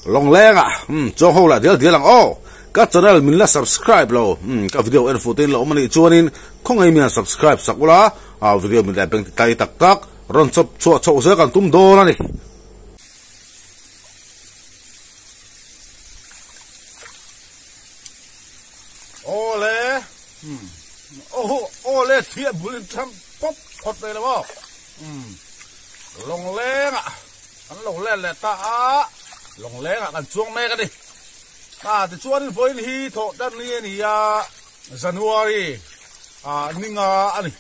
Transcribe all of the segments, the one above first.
long lenga chong ho la dia lang o ka channel min la subscribe lo ka video en fotin lo mani chuanin khong ai mi subscribe sakula a video min la beng tai tak tak ron chop cho se kan tum do na ni ole ole thia bulin tham pop hot le lo long lenga an long le le ta a long lenga kan chuang me ka ni ti chuan voin hi tho dan ni ya January ninga ani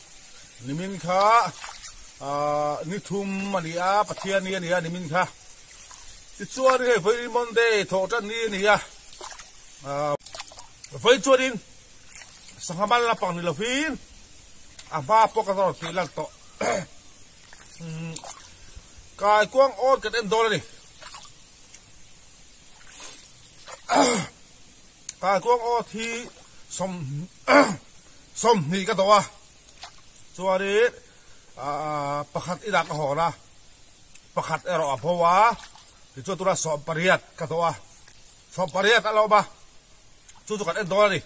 nimin kha ni thum ani a pathian ni ya nimin kha ti chuan he voi Monday tho dan ni ya voi chuanin sanghamal la pang ni lo fin ba po ka ti lang to kai quang on ka den do ni kai quang o thi som ni ka to wa chuari pakhat ida ka hora pakhat ero aphawa ti chu tura som pariat ka to wa som pariat alo ba chu ka den do ni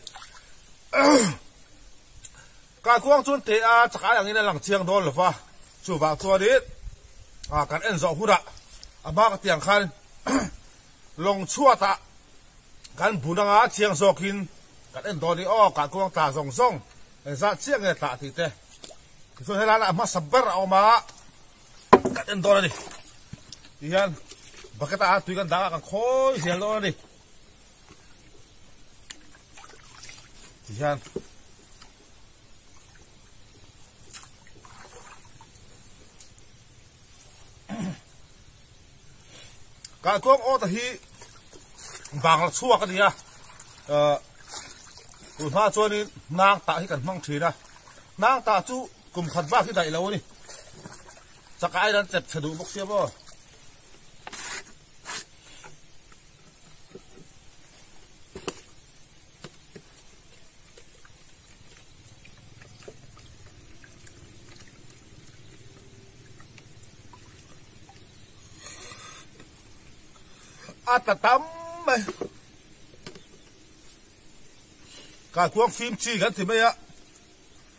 kai quang chun te a chaka yang ina lang chiang do lo fa chu wa chuari kan en zo hura ama ka tiang khan long chuata kan bunanga chiang zokin kan en doni o ka kuang ta zong zong en za chiang e ta ti te so helala ma sabar o ma kan en doni yan bakata tu kan da kan khoi hial lo ni yan cái cuốc ô ta hi vàng là chua cái gì à tụi pha cho nên nang tạ hi cần mang thủy ra nang tạ chú cùng khẩn vác cái đại lâu đi chắc ai đang chặt đủ bốc xếp vô ta tắm mày cả cuống phim chi gần thì mấy á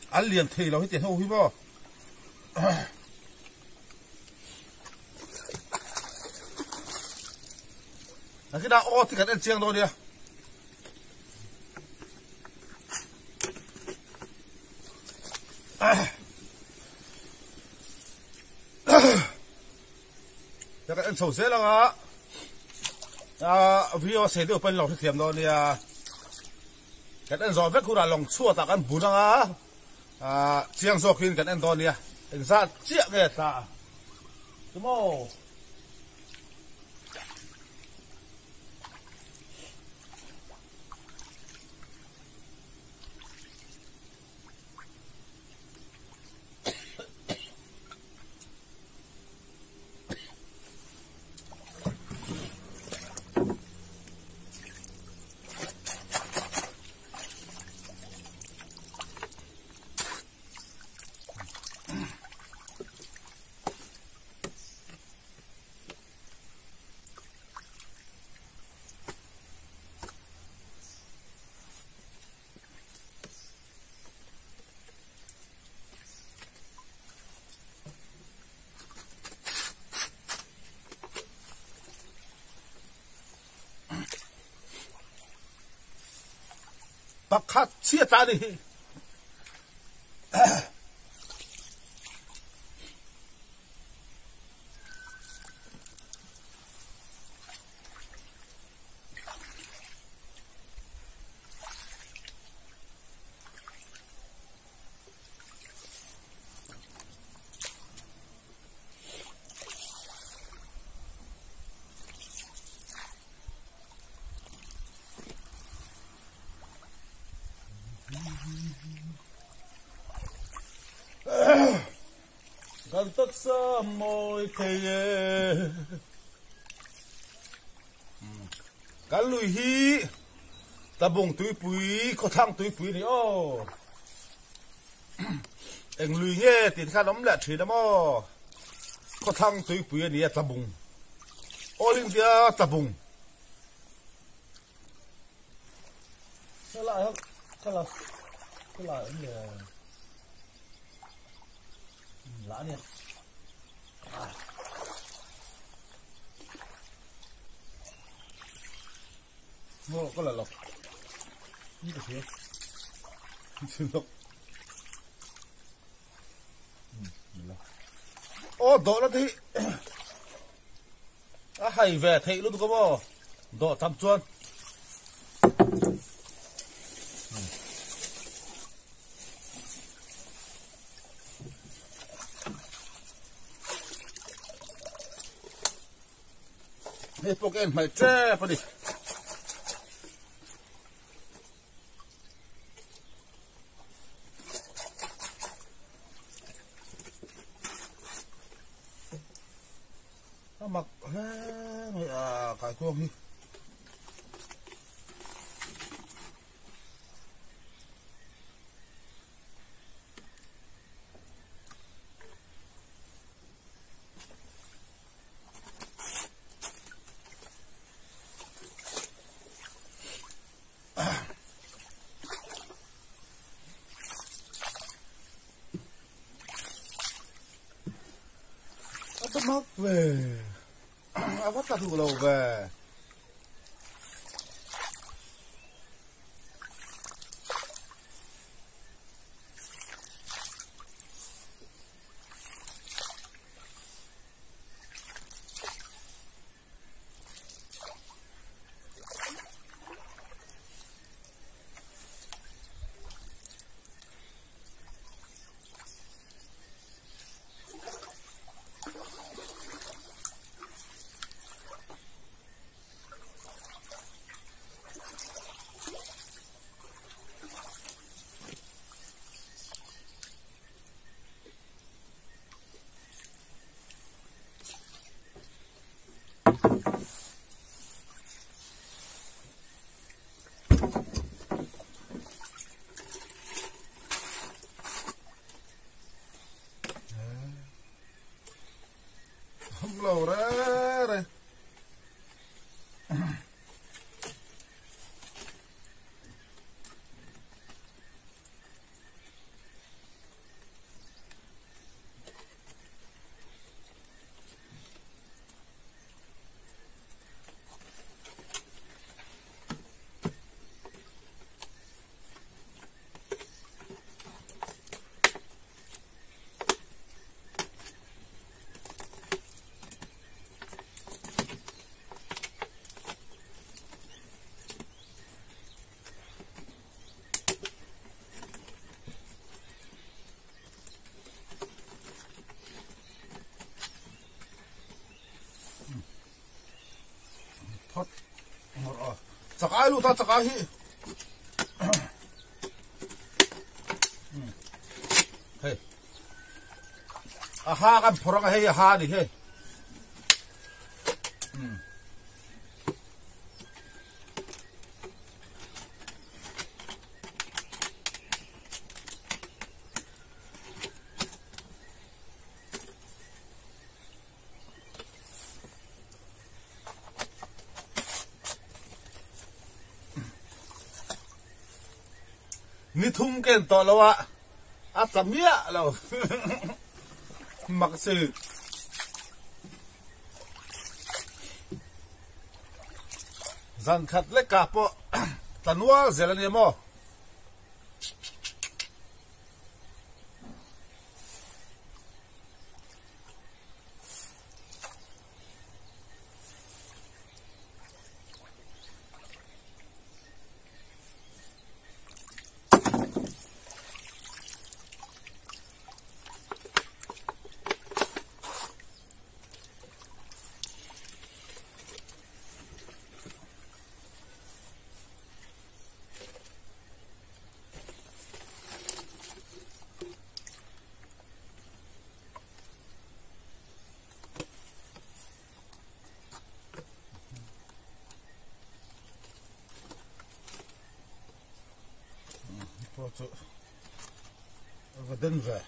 ăn liền thì nó hết tiền hậu hi bò là cái đạo ô thì cần ăn chiêng thôi đi cho cái ăn sầu dễ lắm á video sẽ được bên lòng thực hiện đó thì cái anh giỏi vết khu là lòng chua ta ăn bún chiang zo khi cái anh đó nè anh ra chiếc nghe ta đúng không bakhat chia ta đi gần tất xa môi thề cá lùi hi ta bùng túi bùi có thang túi bùi này ô anh lùi nghe tiền khá lắm lẹ thủy lắm ô có thang túi bùi này ta bùng ô linh tia ta bùng Cái lại không? Cái lại cũng là lã đi. Mua có là lộc. Như thế nào? Xin lộc. Ô, độ nó thì hay về thị luôn có bò độ thăm chuôn hết bốc em mày tre phải đi mặc mày cải thuông đi bắt móc về bắt cả thủ đầu về không lâu ra đây thoát chắc ai luôn ta chắc ai hey ha kan phorang hey ha đi hey ni thum ken to lawa a tamia lo mặc sự dàn khát lấy cả po tanua zelani mo over Denver.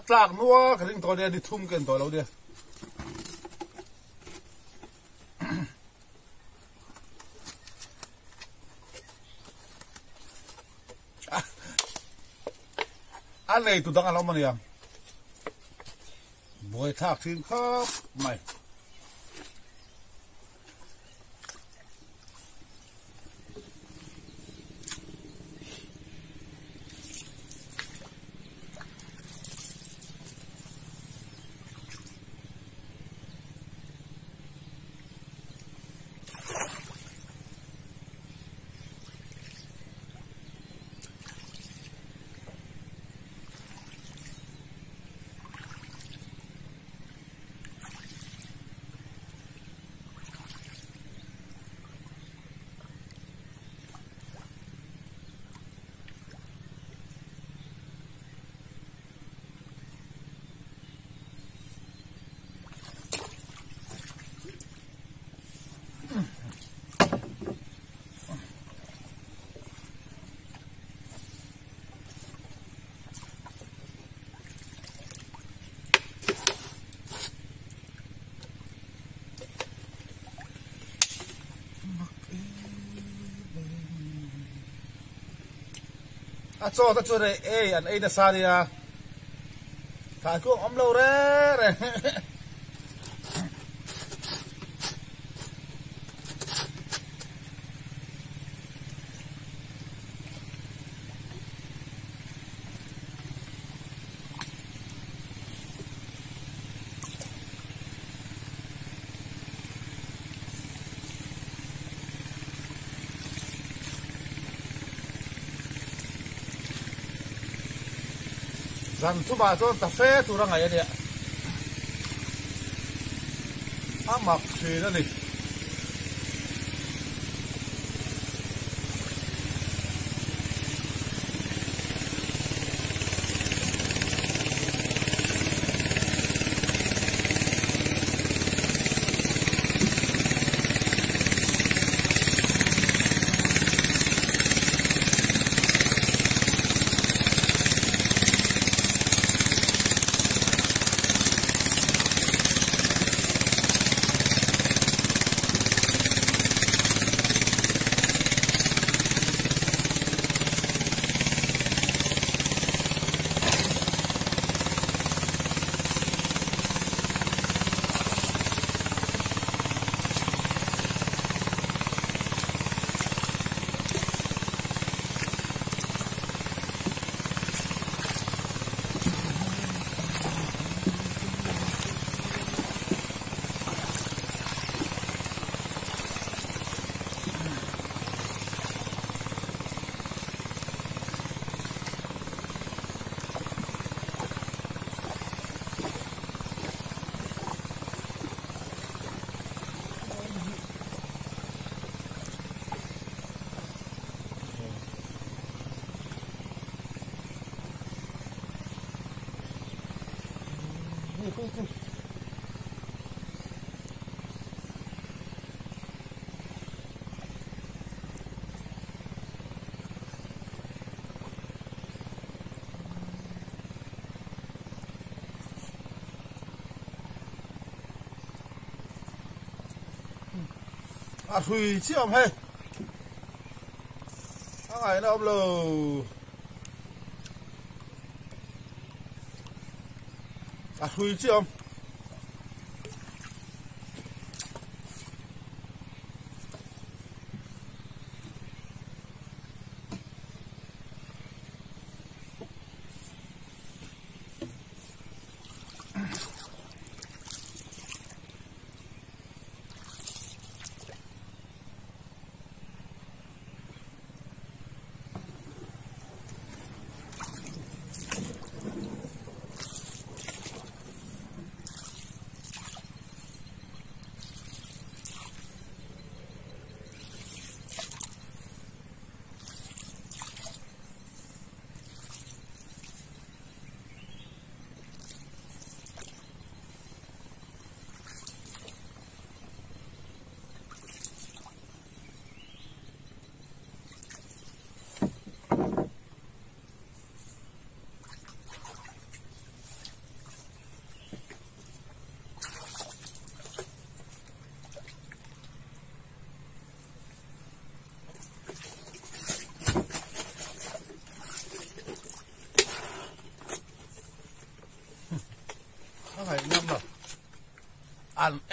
tlak nuwa karing to dia di thum ken to lo dia anh này tụi đang ăn lắm mà nhỉ buổi thác thiên khắp mày à cho ta cho đây ê anh ấy đã xa đi à thả xuống ấm lâu đấy này rằng thu bà cho ta phê thu ra ngày này mặc thì đó đi à thủy chứ ông hay các ngày nó ông lờ à thủy chứ ông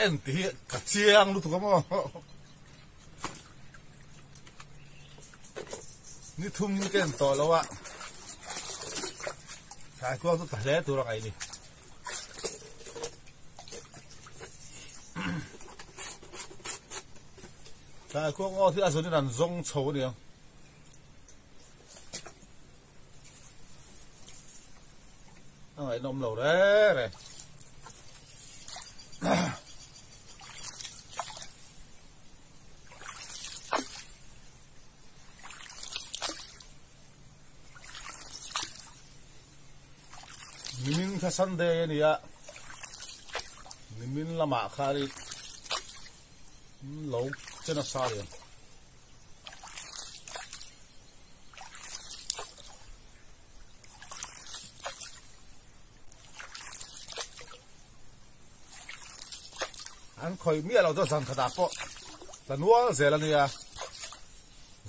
en tí cả chiang lúc tụi mò ni thum ni ken to lo wa kai ko tu ta le tu ra kai ni kai ko ngo thi a so ni ran zong chou ni ang ai nom lo re nimin ka Sunday ni ya nimin lama khari lo chena sari an khoi mi lo to san khada po ta nuwa zela ni ya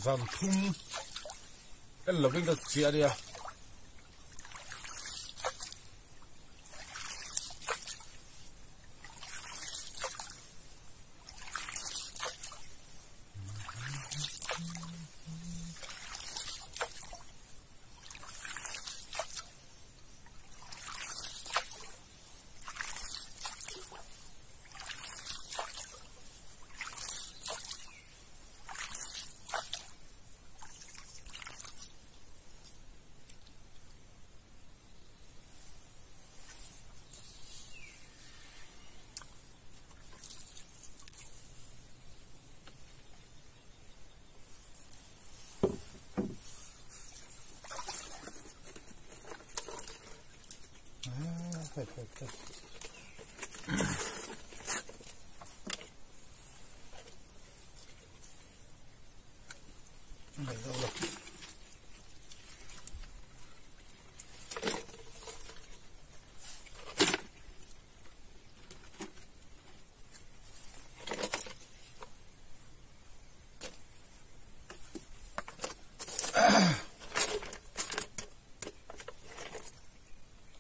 zan thum el lo bing ka chia dia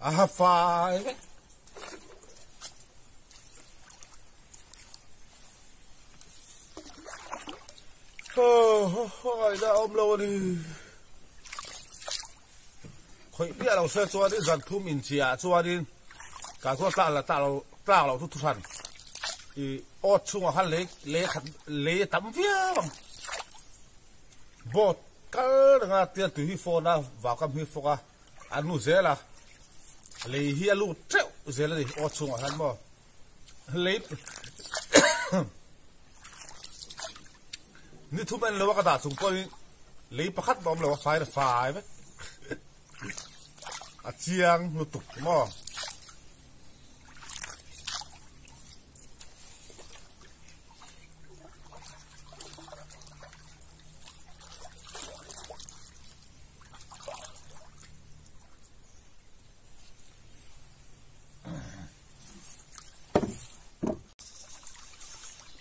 I have 5. Hỏi ra ôm lâu đi. Khởi biết là xe cho đi dần thu mình chỉ cho đi. Cả có ta là thu thần. Thì ót chung hắn lấy tắm vía bằng. Bột cái là tiền từ hi phone na vào cam hi phone anh nu dễ là lấy hi alu treo dễ là đi ót chung hắn mà lấyนี่ทุบเป็นเลวกระดาษสูงก็เลยประคัดบอมเลวไฟล์ไฟล์ไหมอาเจียงนุตุกมั่ว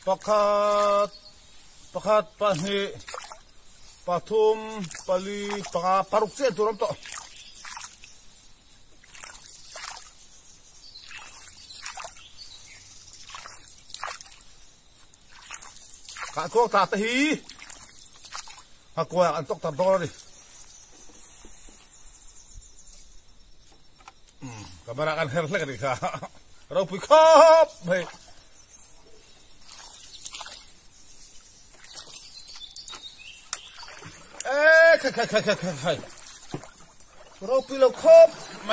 ประคัดปะเหปะทุมปะลีปะรุกเสียตัวน้ำโตกะกวกตาตะฮีกะกวกอันตกตาโตดิกะมารักกันเฮลเล็กดิค่ะเราไปครบไปใครเราปีเราครบไหม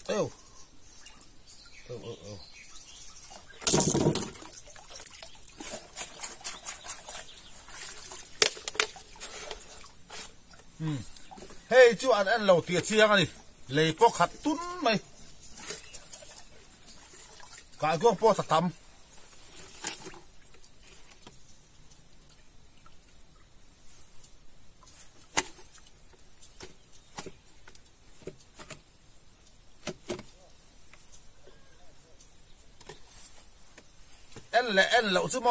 เอ้าเฮ้ยจู่อันเราเตี้ยเชียงอ่ะดิเลยพวกขัดตุ้นไหมกายก็พวกสตัมเอ็นเหล่าใช่ไหม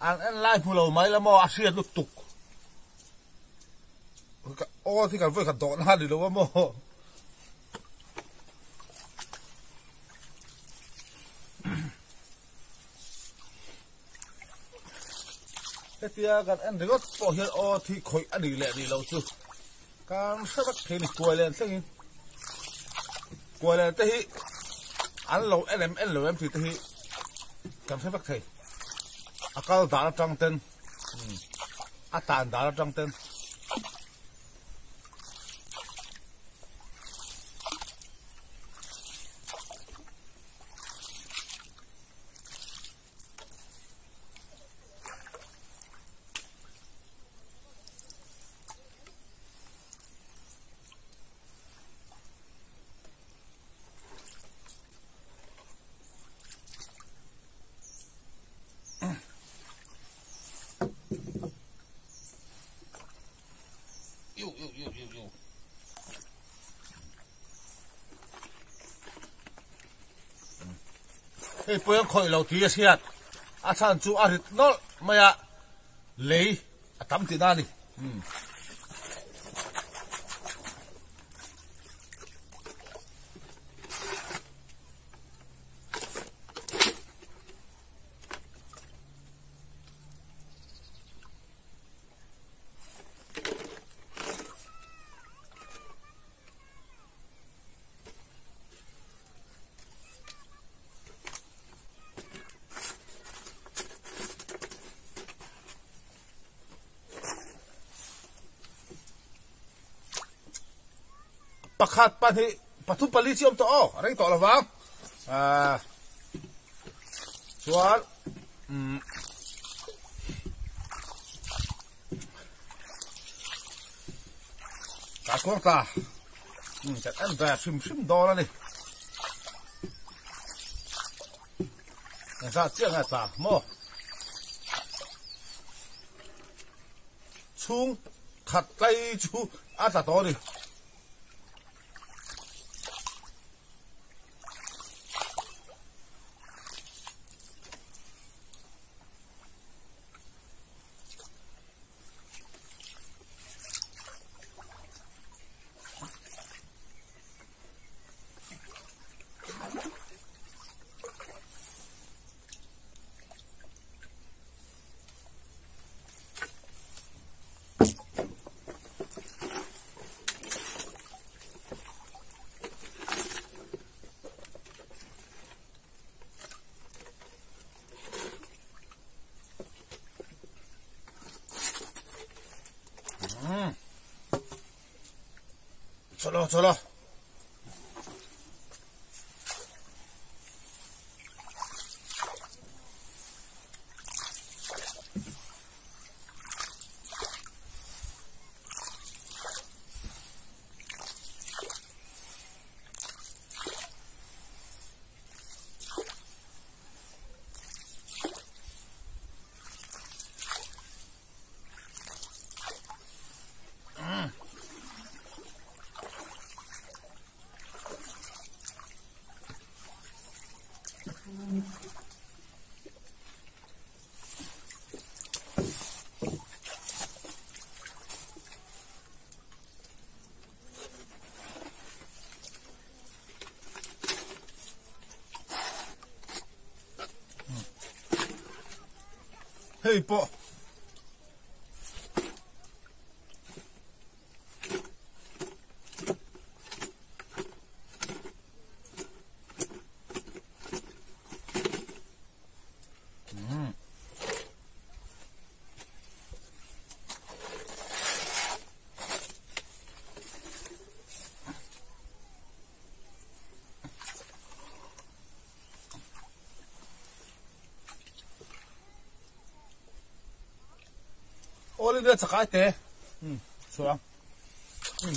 an lai pulo mai la mo a hriat lu tuk o thi kan voi kan do na di lo mo tia kan an rigot po hian o thi khoi ani le ni lo chu kan sabak theni koilen thengin koilen te hi an lo em thi te hi kan sabak thei akal dar tang ten atan dar tang ten Hey, puyang khoi lo ti siat a chan chu a rit nol maya lei atam ti na ni pakhat pa thi pathu pali chiom to o rei to lawa chuan ka ko ta chat an ba sim do la ni sa chiang a ta mo chung khat lai chu a ta to ni cholo hey po oli de chakai te suang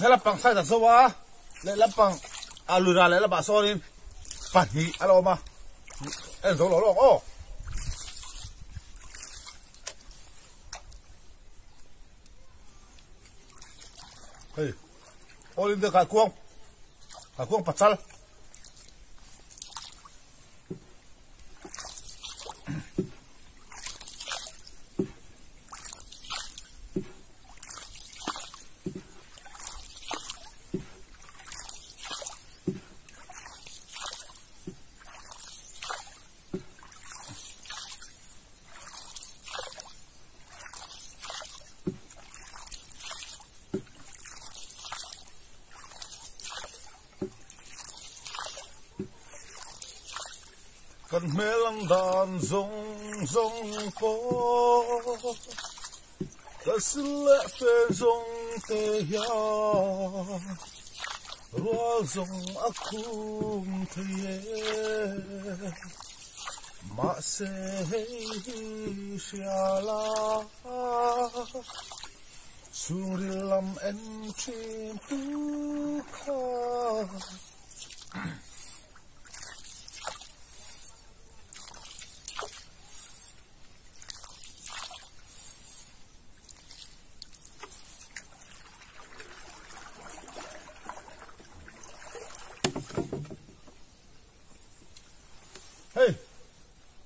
hela pang sai da sowa le la pang alura le la ba so ni pa hi alo ma en zo lo lo o hey oli de ka kuang pachal kan melang dan zong po kasile fe zong te ya rua zong akum te ye ma se shala surilam en chim tu kha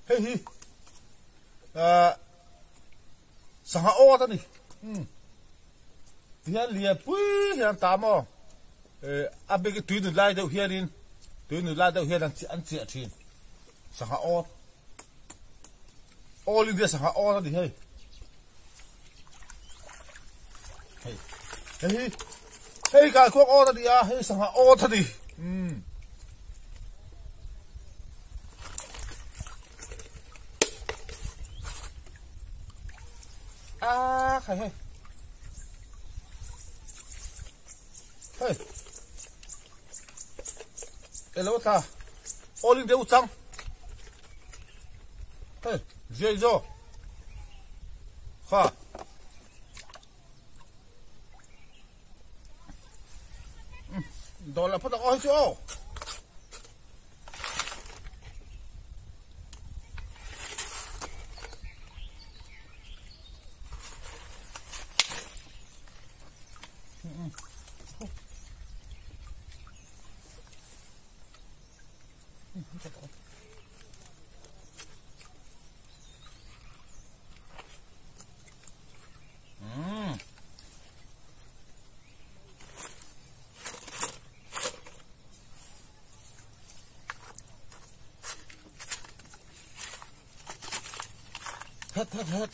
hey sanga o ta ni hian lia pui hian ta mo abe ke tuin lai deuh hianin tuin lai deuh hian an chi thin sanga o all india sanga o ta ni hey hey ka ko o ta ni a hey sanga o ta ni khai hey hello ta all in deu chang hey jei zo kha dollar put oi cho hết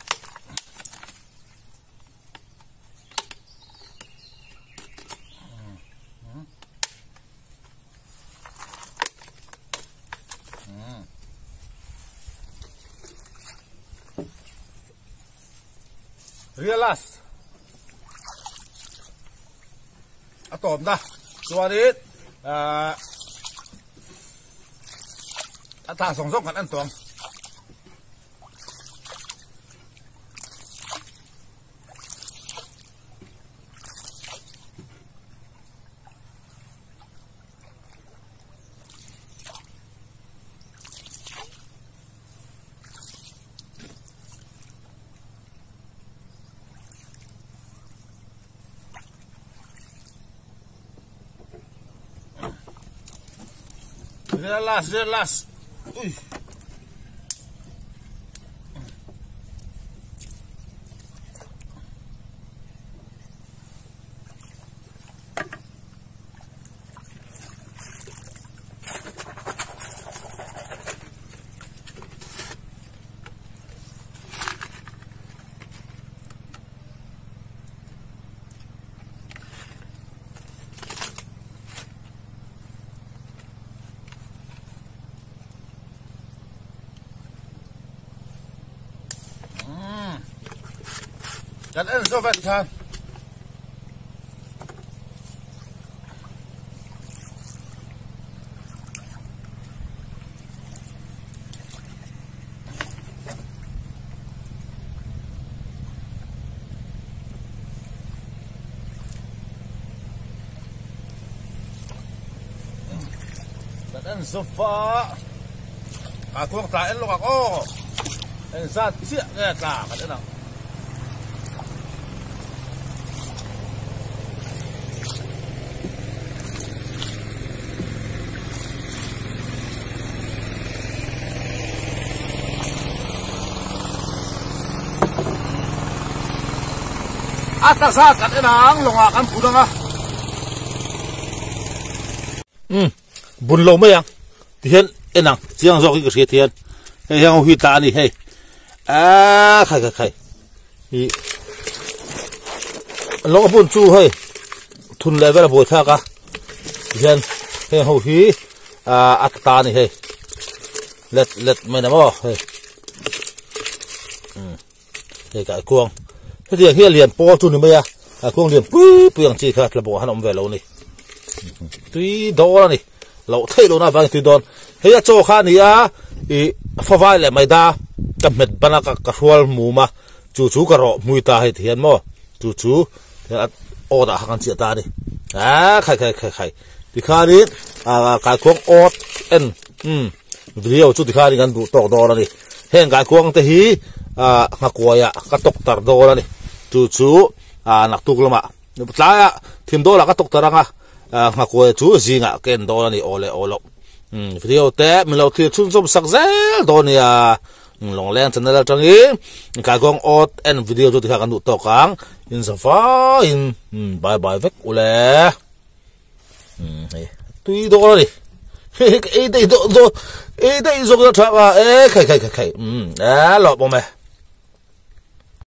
Realize tôm taตัวนี้ตาสองสองกันอันตวงRelax. Uy. Kan en so vet kan kan so fa aku ta en lo ka ko en sa sia ga ta kan en ata sa kat enang longa kan pudanga bun lo mai yang tian enang chiang zo ki ke thian he yang hui ta ni he khai hi lo bun chu he thun level bo tha ka tian he ho hi at ta ni he let mày nè mò đây cái cuồng thế thì hiện liền po chu này bây à cuồng liền pui chỉ khác là bộ hắn ông về lâu này tuy đó này lâu thấy lâu na vang tuy đòn thế là cho khá này à pha vai lại mày ta cầm mệt bana cả hual mù mà chú cả rọ mùi ta hay thiệt mò chú thế là ô đã hàng chia ta đi khai thì khai đi cái cuồng ớt en video chút thì khai đi gần đủ tọt đó này hiện cái cuồng thế hi ngạc quay cái tóc tar đó này chú nạc tuk lắm ạ lại thêm đó là cái tóc tar ngạc quay chú gì ngạc ken đó này ole video té mình lâu thì chung chung sắc rẽ đó này lòng len chân là trang ý cái con ớt en video chút thì khai gần đủ tọt căng in sa pha in bye vek ole tuy đó này đây rồi cái thằng khai lọ bông mày